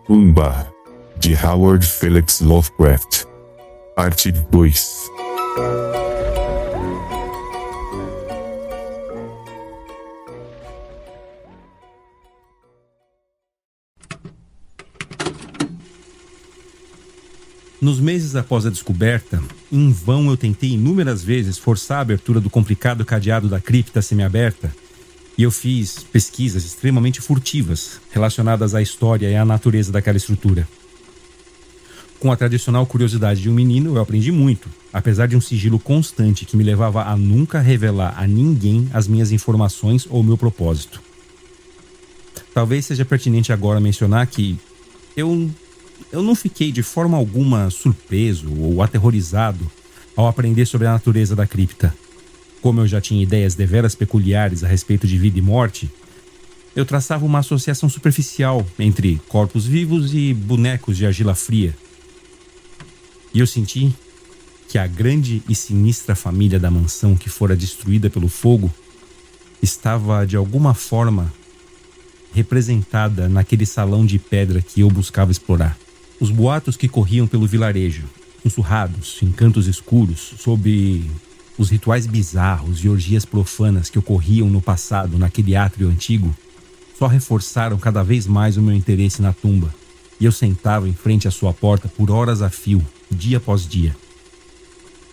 Tumba, de Howard Felix Lovecraft. Parte 2. Nos meses após a descoberta, em vão eu tentei inúmeras vezes forçar a abertura do complicado cadeado da cripta semiaberta, e eu fiz pesquisas extremamente furtivas relacionadas à história e à natureza daquela estrutura. Com a tradicional curiosidade de um menino, eu aprendi muito, apesar de um sigilo constante que me levava a nunca revelar a ninguém as minhas informações ou o meu propósito. Talvez seja pertinente agora mencionar que eu não fiquei de forma alguma surpreso ou aterrorizado ao aprender sobre a natureza da cripta. Como eu já tinha ideias deveras peculiares a respeito de vida e morte, eu traçava uma associação superficial entre corpos vivos e bonecos de argila fria. E eu senti que a grande e sinistra família da mansão que fora destruída pelo fogo estava, de alguma forma, representada naquele salão de pedra que eu buscava explorar. Os boatos que corriam pelo vilarejo, sussurrados em cantos escuros, sobre os rituais bizarros e orgias profanas que ocorriam no passado naquele átrio antigo, só reforçaram cada vez mais o meu interesse na tumba, e eu sentava em frente à sua porta por horas a fio, dia após dia.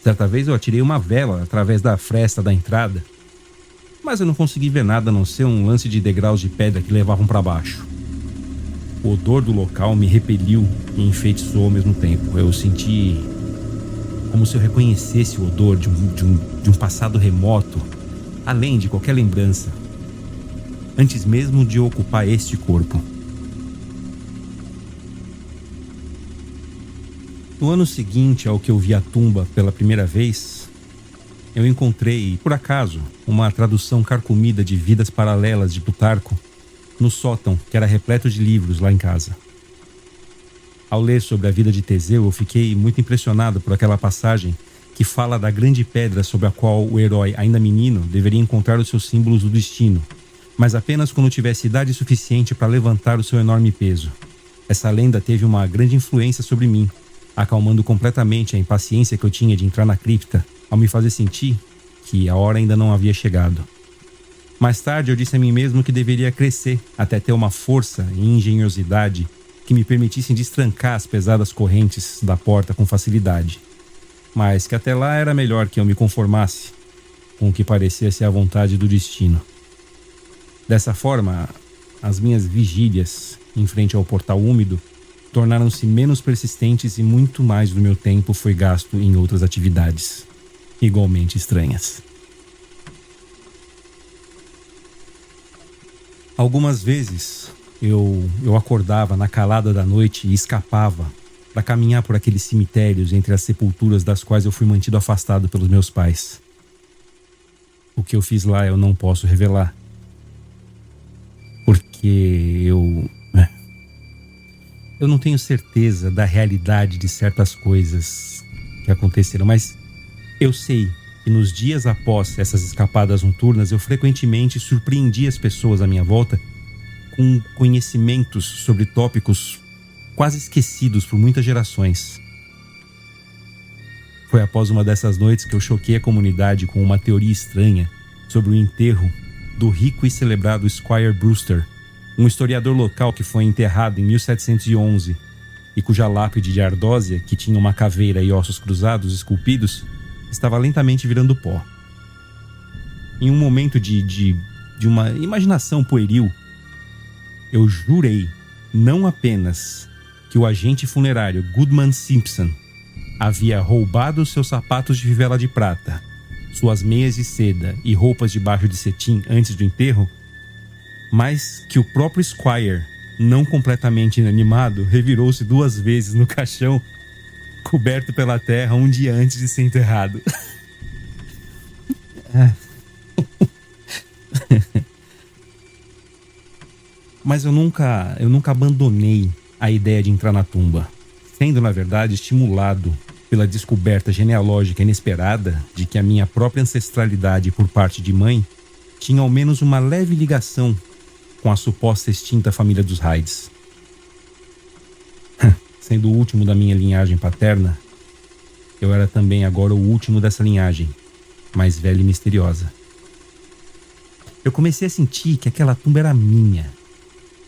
Certa vez eu atirei uma vela através da fresta da entrada, mas eu não consegui ver nada a não ser um lance de degraus de pedra que levavam para baixo. O odor do local me repeliu e enfeitiçou ao mesmo tempo. Eu senti como se eu reconhecesse o odor de um passado remoto, além de qualquer lembrança, antes mesmo de eu ocupar este corpo. No ano seguinte ao que eu vi a tumba pela primeira vez, eu encontrei, por acaso, uma tradução carcomida de Vidas Paralelas de Plutarco no sótão, que era repleto de livros lá em casa. Ao ler sobre a vida de Teseu, eu fiquei muito impressionado por aquela passagem que fala da grande pedra sobre a qual o herói, ainda menino, deveria encontrar os seus símbolos do destino, mas apenas quando tivesse idade suficiente para levantar o seu enorme peso. Essa lenda teve uma grande influência sobre mim, acalmando completamente a impaciência que eu tinha de entrar na cripta, ao me fazer sentir que a hora ainda não havia chegado. Mais tarde eu disse a mim mesmo que deveria crescer até ter uma força e engenhosidade que me permitissem destrancar as pesadas correntes da porta com facilidade, mas que até lá era melhor que eu me conformasse com o que parecia ser a vontade do destino. Dessa forma, as minhas vigílias em frente ao portal úmido tornaram-se menos persistentes e muito mais do meu tempo foi gasto em outras atividades, igualmente estranhas. Algumas vezes eu acordava na calada da noite e escapava para caminhar por aqueles cemitérios entre as sepulturas das quais eu fui mantido afastado pelos meus pais. O que eu fiz lá eu não posso revelar, porque eu não tenho certeza da realidade de certas coisas que aconteceram, mas eu sei que nos dias após essas escapadas noturnas eu frequentemente surpreendia as pessoas à minha volta com conhecimentos sobre tópicos quase esquecidos por muitas gerações. Foi após uma dessas noites que eu choquei a comunidade com uma teoria estranha sobre o enterro do rico e celebrado Squire Brewster, um historiador local que foi enterrado em 1711 e cuja lápide de ardósia, que tinha uma caveira e ossos cruzados esculpidos, estava lentamente virando pó. Em um momento de uma imaginação pueril, eu jurei não apenas que o agente funerário Goodman Simpson havia roubado seus sapatos de fivela de prata, suas meias de seda e roupas debaixo de cetim antes do enterro, mas que o próprio Squire, não completamente inanimado, revirou-se 2 vezes no caixão, coberto pela terra um dia antes de ser enterrado. Mas eu nunca abandonei a ideia de entrar na tumba, sendo, na verdade, estimulado pela descoberta genealógica inesperada de que a minha própria ancestralidade por parte de mãe tinha ao menos uma leve ligação com a suposta extinta família dos Hydes. sendo o último da minha linhagem paterna, eu era também agora o último dessa linhagem, mais velha e misteriosa. Eu comecei a sentir que aquela tumba era minha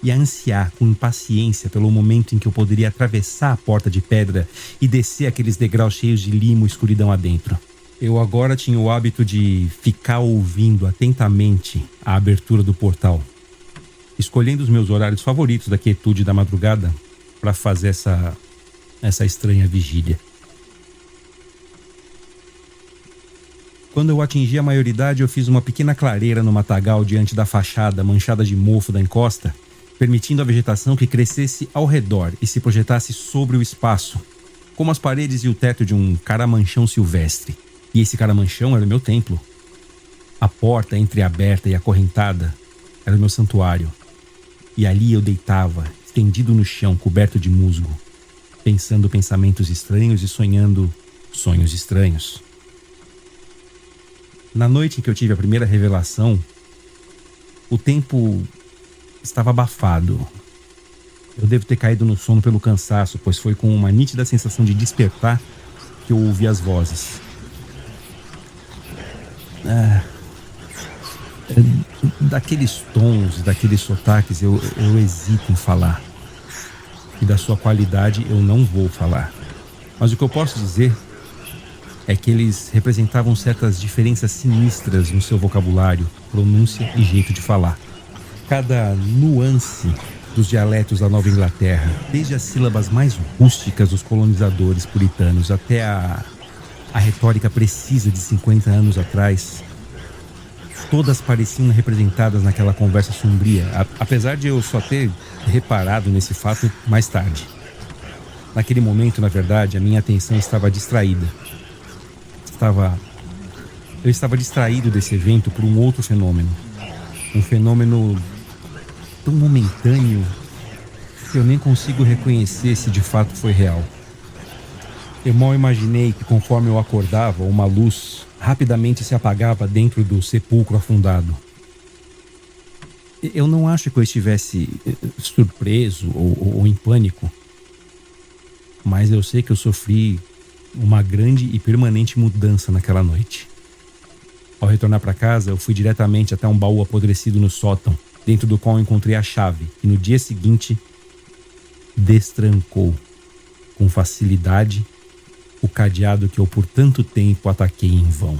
e a ansiar com impaciência pelo momento em que eu poderia atravessar a porta de pedra e descer aqueles degraus cheios de limo e escuridão adentro. Eu agora tinha o hábito de ficar ouvindo atentamente a abertura do portal, escolhendo os meus horários favoritos da quietude da madrugada para fazer essa estranha vigília. Quando eu atingi a maioridade, eu fiz uma pequena clareira no matagal diante da fachada manchada de mofo da encosta, permitindo a vegetação que crescesse ao redor e se projetasse sobre o espaço, como as paredes e o teto de um caramanchão silvestre. E esse caramanchão era o meu templo. A porta entreaberta e acorrentada era o meu santuário. E ali eu deitava, estendido no chão, coberto de musgo, pensando pensamentos estranhos e sonhando sonhos estranhos. Na noite em que eu tive a primeira revelação, o tempo estava abafado. Eu devo ter caído no sono pelo cansaço, pois foi com uma nítida sensação de despertar que eu ouvi as vozes. Daqueles tons, daqueles sotaques, eu hesito em falar. E da sua qualidade eu não vou falar. Mas o que eu posso dizer é que eles representavam certas diferenças sinistras no seu vocabulário, pronúncia e jeito de falar. Cada nuance dos dialetos da Nova Inglaterra, desde as sílabas mais rústicas dos colonizadores puritanos até a retórica precisa de 50 anos atrás, todas pareciam representadas naquela conversa sombria, apesar de eu só ter reparado nesse fato mais tarde. Naquele momento, na verdade, a minha atenção estava distraída. Eu estava distraído desse evento por um outro fenômeno. Um fenômeno tão momentâneo que eu nem consigo reconhecer se de fato foi real. Eu mal imaginei que conforme eu acordava, uma luz rapidamente se apagava dentro do sepulcro afundado. Eu não acho que eu estivesse surpreso ou em pânico, mas eu sei que eu sofri uma grande e permanente mudança naquela noite. Ao retornar para casa, eu fui diretamente até um baú apodrecido no sótão, dentro do qual encontrei a chave, que no dia seguinte destrancou com facilidade o cadeado que eu por tanto tempo ataquei em vão.